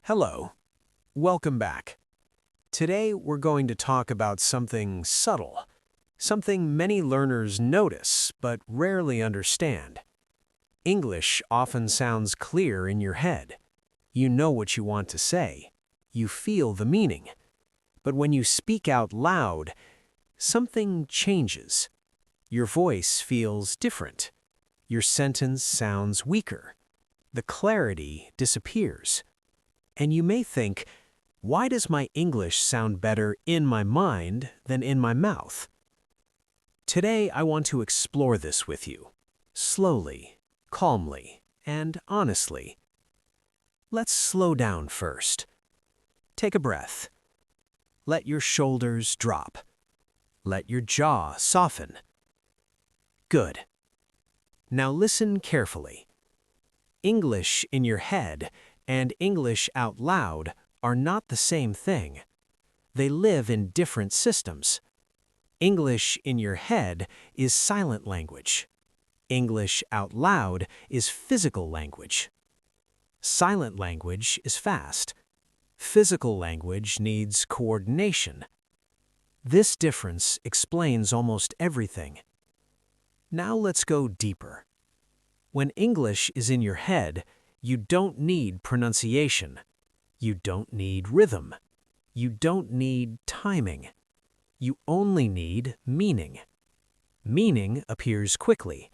Hello, welcome back. Today we're going to talk about something subtle, something many learners notice but rarely understand. English often sounds clear in your head. You know what you want to say. You feel the meaning. But when you speak out loud, something changes. Your voice feels different. Your sentence sounds weaker. The clarity disappears. And you may think, why does my English sound better in my mind than in my mouth? Today I want to explore this with you, slowly, calmly, and honestly. Let's slow down first. Take a breath. Let your shoulders drop. Let your jaw soften. Good. Now listen carefully. English in your head and English out loud are not the same thing. They live in different systems. English in your head is silent language. English out loud is physical language. Silent language is fast. Physical language needs coordination. This difference explains almost everything. Now let's go deeper. When English is in your head, you don't need pronunciation. You don't need rhythm. You don't need timing. You only need meaning. Meaning appears quickly.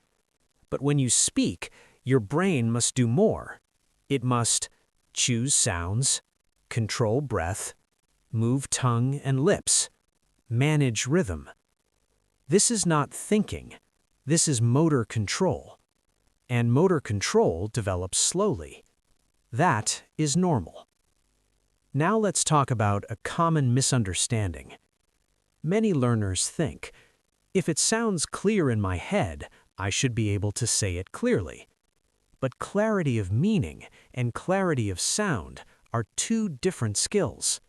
But when you speak, your brain must do more. It must choose sounds, control breath, move tongue and lips, manage rhythm. This is not thinking. This is motor control. And motor control develops slowly. That is normal. Now let's talk about a common misunderstanding. Many learners think, if it sounds clear in my head, I should be able to say it clearly. But clarity of meaning and clarity of sound are two different skills.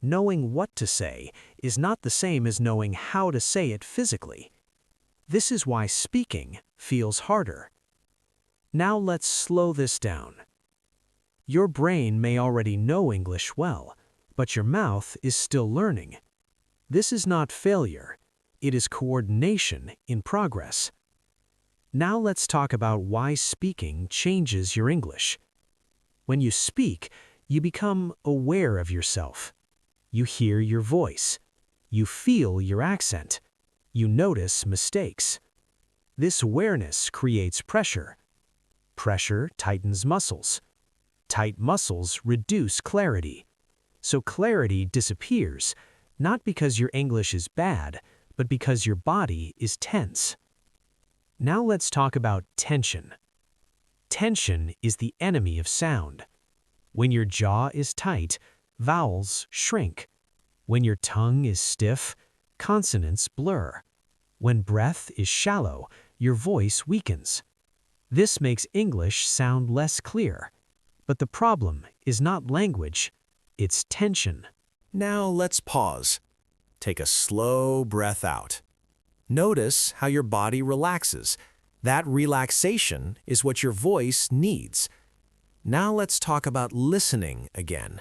Knowing what to say is not the same as knowing how to say it physically. This is why speaking feels harder. Now let's slow this down. Your brain may already know English well, but your mouth is still learning. This is not failure. It is coordination in progress. Now let's talk about why speaking changes your English. When you speak, you become aware of yourself. You hear your voice. You feel your accent. You notice mistakes. This awareness creates pressure. Pressure tightens muscles. Tight muscles reduce clarity. So clarity disappears, not because your English is bad, but because your body is tense. Now let's talk about tension. Tension is the enemy of sound. When your jaw is tight, vowels shrink. When your tongue is stiff, consonants blur. When breath is shallow, your voice weakens. This makes English sound less clear. But the problem is not language, it's tension. Now let's pause. Take a slow breath out. Notice how your body relaxes. That relaxation is what your voice needs. Now let's talk about listening again.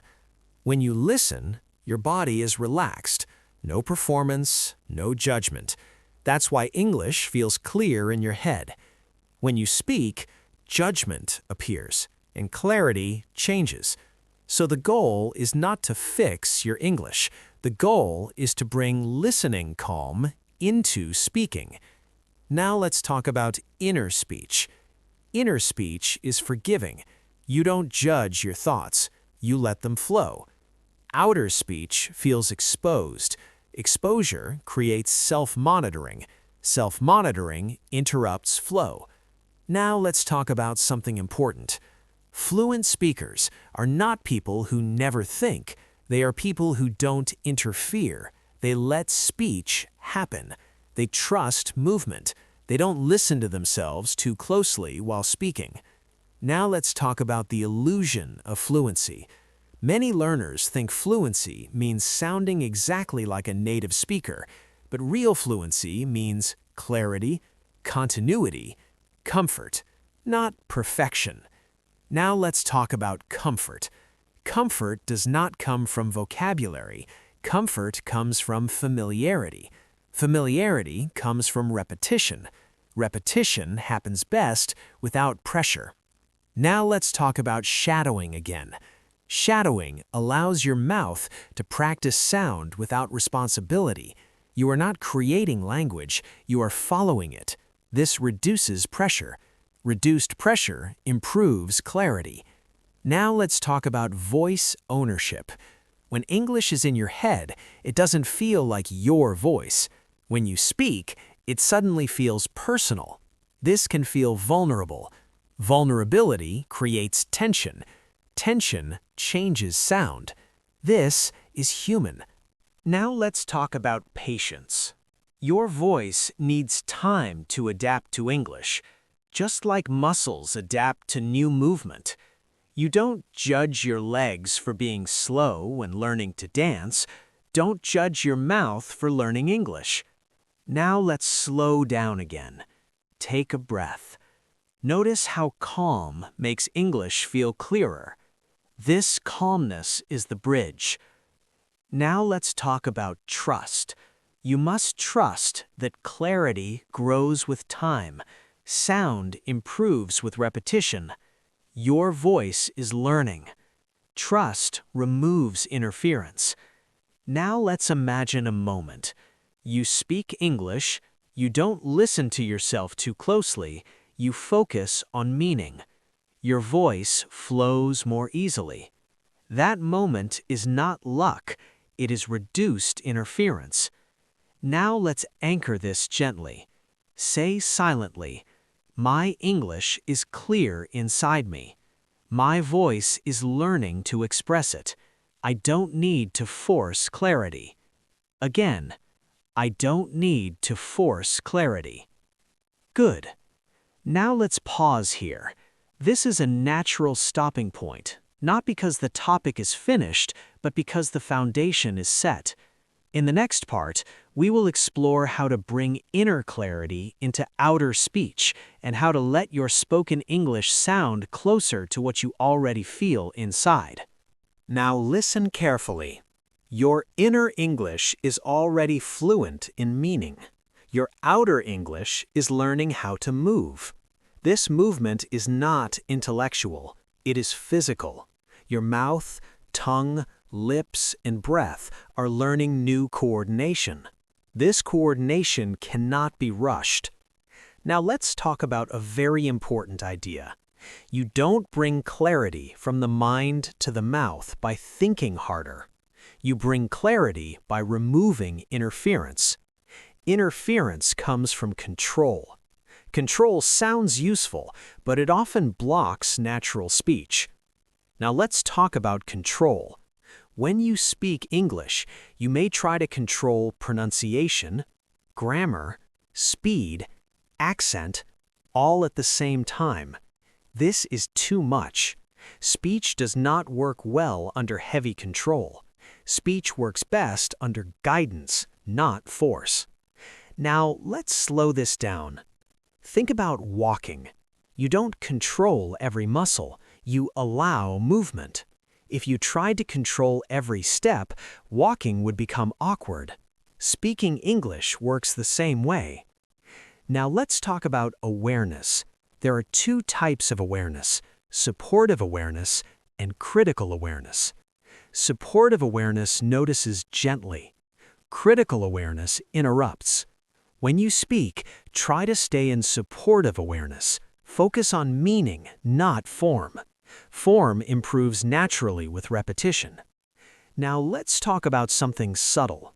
When you listen, your body is relaxed. No performance, no judgment. That's why English feels clear in your head. When you speak, judgment appears, and clarity changes. So the goal is not to fix your English. The goal is to bring listening calm into speaking. Now let's talk about inner speech. Inner speech is forgiving. You don't judge your thoughts. You let them flow. Outer speech feels exposed. Exposure creates self-monitoring. Self-monitoring interrupts flow. Now let's talk about something important. Fluent speakers are not people who never think. They are people who don't interfere. They let speech happen. They trust movement. They don't listen to themselves too closely while speaking. Now let's talk about the illusion of fluency. Many learners think fluency means sounding exactly like a native speaker, but real fluency means clarity, continuity, comfort, not perfection. Now let's talk about comfort. Comfort does not come from vocabulary. Comfort comes from familiarity. Familiarity comes from repetition. Repetition happens best without pressure. Now let's talk about shadowing again. Shadowing allows your mouth to practice sound without responsibility. You are not creating language, you are following it. This reduces pressure. Reduced pressure improves clarity. Now let's talk about voice ownership. When English is in your head, it doesn't feel like your voice. When you speak, it suddenly feels personal. This can feel vulnerable. Vulnerability creates tension. Tension changes sound. This is human. Now let's talk about patience. Your voice needs time to adapt to English, just like muscles adapt to new movement. You don't judge your legs for being slow when learning to dance. Don't judge your mouth for learning English. Now let's slow down again. Take a breath. Notice how calm makes English feel clearer. This calmness is the bridge. Now let's talk about trust. You must trust that clarity grows with time. Sound improves with repetition. Your voice is learning. Trust removes interference. Now let's imagine a moment. You speak English, you don't listen to yourself too closely, you focus on meaning. Your voice flows more easily. That moment is not luck, it is reduced interference. Now let's anchor this gently. Say silently, "My English is clear inside me. My voice is learning to express it. I don't need to force clarity." Again, I don't need to force clarity. Good. Now let's pause here. This is a natural stopping point, not because the topic is finished, but because the foundation is set. In the next part, we will explore how to bring inner clarity into outer speech and how to let your spoken English sound closer to what you already feel inside. Now listen carefully. Your inner English is already fluent in meaning. Your outer English is learning how to move. This movement is not intellectual, it is physical. Your mouth, tongue, lips, and breath are learning new coordination. This coordination cannot be rushed. Now let's talk about a very important idea. You don't bring clarity from the mind to the mouth by thinking harder. You bring clarity by removing interference. Interference comes from control. Control sounds useful, but it often blocks natural speech. Now let's talk about control. When you speak English, you may try to control pronunciation, grammar, speed, accent, all at the same time. This is too much. Speech does not work well under heavy control. Speech works best under guidance, not force. Now let's slow this down. Think about walking. You don't control every muscle, you allow movement. If you tried to control every step, walking would become awkward. Speaking English works the same way. Now let's talk about awareness. There are two types of awareness: supportive awareness and critical awareness. Supportive awareness notices gently. Critical awareness interrupts. When you speak, try to stay in supportive awareness. Focus on meaning, not form. Form improves naturally with repetition. Now let's talk about something subtle.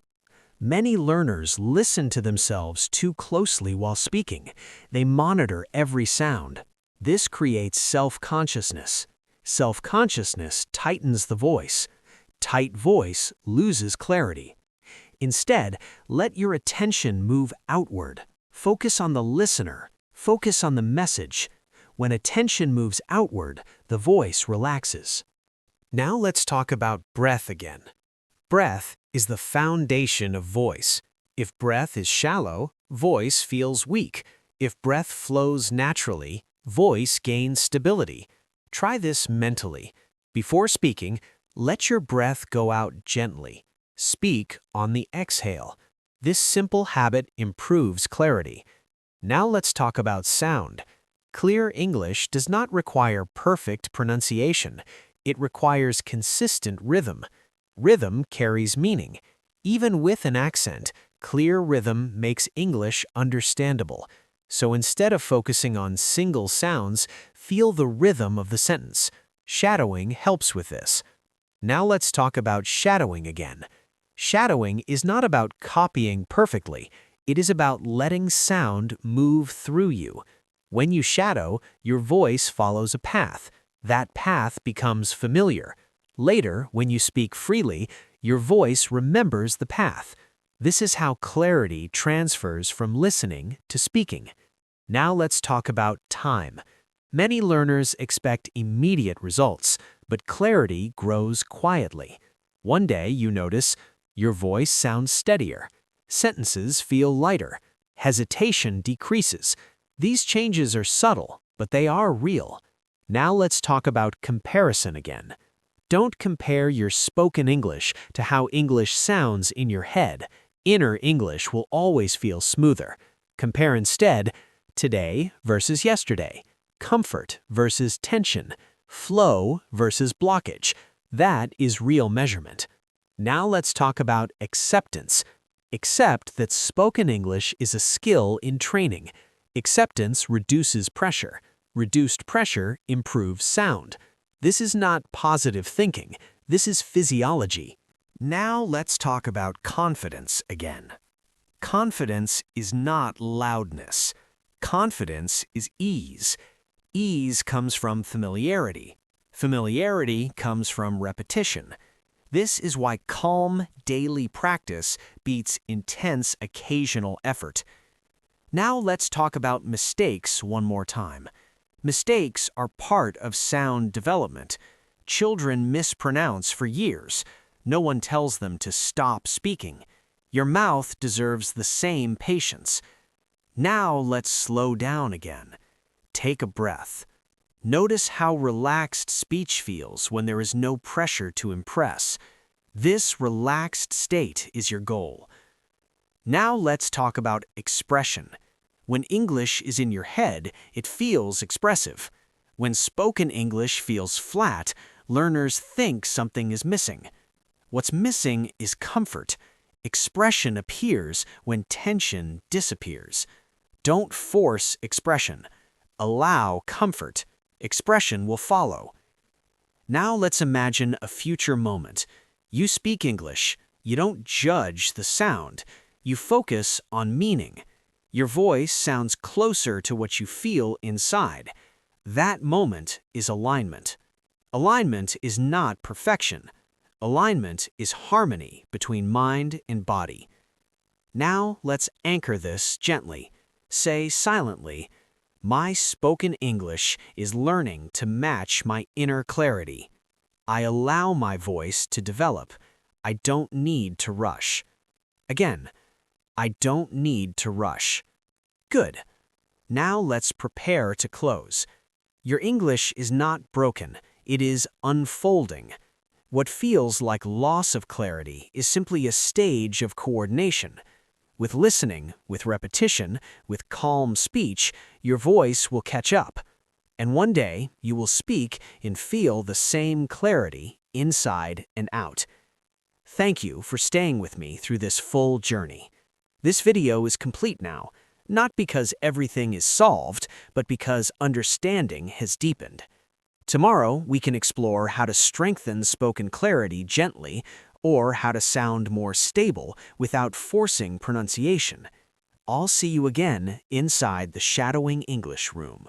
Many learners listen to themselves too closely while speaking. They monitor every sound. This creates self-consciousness. Self-consciousness tightens the voice. Tight voice loses clarity. Instead, let your attention move outward. Focus on the listener. Focus on the message. When attention moves outward, the voice relaxes. Now let's talk about breath again. Breath is the foundation of voice. If breath is shallow, voice feels weak. If breath flows naturally, voice gains stability. Try this mentally. Before speaking, Let your breath go out gently. Speak on the exhale. This simple habit improves clarity. Now let's talk about sound. Clear English does not require perfect pronunciation. It requires consistent rhythm. Rhythm carries meaning. Even with an accent, clear rhythm makes English understandable. So instead of focusing on single sounds, feel the rhythm of the sentence. Shadowing helps with this. Now let's talk about shadowing again. Shadowing is not about copying perfectly. It is about letting sound move through you. When you shadow, your voice follows a path. That path becomes familiar. Later, when you speak freely, your voice remembers the path. This is how clarity transfers from listening to speaking. Now let's talk about time. Many learners expect immediate results, but clarity grows quietly. One day you notice your voice sounds steadier. Sentences feel lighter. Hesitation decreases. These changes are subtle, but they are real. Now let's talk about comparison again. Don't compare your spoken English to how English sounds in your head. Inner English will always feel smoother. Compare instead today versus yesterday, comfort versus tension, flow versus blockage. That is real measurement. Now let's talk about acceptance. Accept that spoken English is a skill in training. Acceptance reduces pressure. Reduced pressure improves sound. This is not positive thinking. This is physiology. Now let's talk about confidence again. Confidence is not loudness. Confidence is ease. Ease comes from familiarity. Familiarity comes from repetition. This is why calm, daily practice beats intense, occasional effort. Now let's talk about mistakes one more time. Mistakes are part of sound development. Children mispronounce for years. No one tells them to stop speaking. Your mouth deserves the same patience. Now let's slow down again. Take a breath. Notice how relaxed speech feels when there is no pressure to impress. This relaxed state is your goal. Now let's talk about expression. When English is in your head, it feels expressive. When spoken English feels flat, learners think something is missing. What's missing is comfort. Expression appears when tension disappears. Don't force expression. Allow comfort. Expression will follow. Now let's imagine a future moment. You speak English. You don't judge the sound. You focus on meaning. Your voice sounds closer to what you feel inside. That moment is alignment. Alignment is not perfection. Alignment is harmony between mind and body. Now let's anchor this gently. Say silently, "My spoken English is learning to match my inner clarity. I allow my voice to develop. I don't need to rush." Again, I don't need to rush. Good. Now let's prepare to close. Your English is not broken. It is unfolding. What feels like loss of clarity is simply a stage of coordination. With listening, with repetition, with calm speech, your voice will catch up. And one day, you will speak and feel the same clarity inside and out. Thank you for staying with me through this full journey. This video is complete now, not because everything is solved, but because understanding has deepened. Tomorrow, we can explore how to strengthen spoken clarity gently, or how to sound more stable without forcing pronunciation. I'll see you again inside the Shadowing English room.